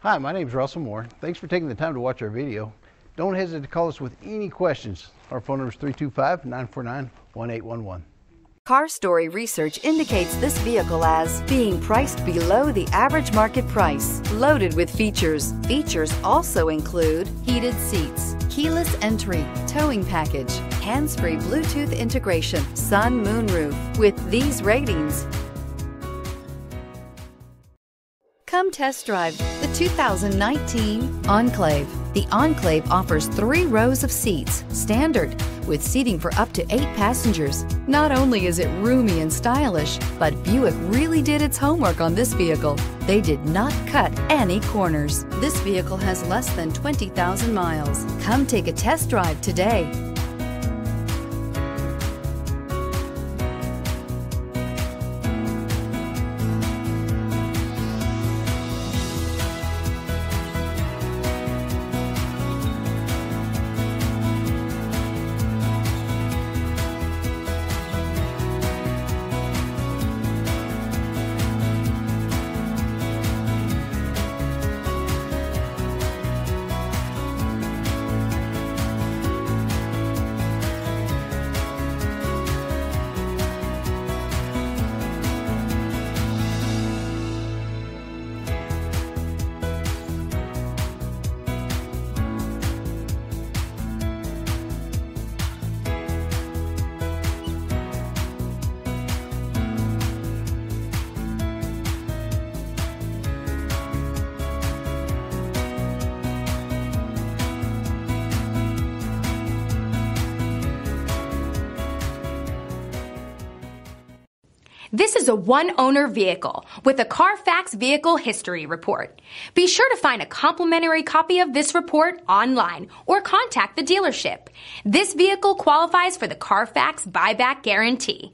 Hi, my name is Russell Moore. Thanks for taking the time to watch our video. Don't hesitate to call us with any questions. Our phone number is 325-949-1811. Car Story research indicates this vehicle as being priced below the average market price, loaded with features. Features also include heated seats, keyless entry, towing package, hands-free Bluetooth integration, sun moonroof. With these ratings, come test drive the 2019 Enclave. The Enclave offers 3 rows of seats, standard, with seating for up to 8 passengers. Not only is it roomy and stylish, but Buick really did its homework on this vehicle. They did not cut any corners. This vehicle has less than 20,000 miles. Come take a test drive today. This is a one-owner vehicle with a Carfax Vehicle History Report. Be sure to find a complimentary copy of this report online or contact the dealership. This vehicle qualifies for the Carfax Buyback Guarantee.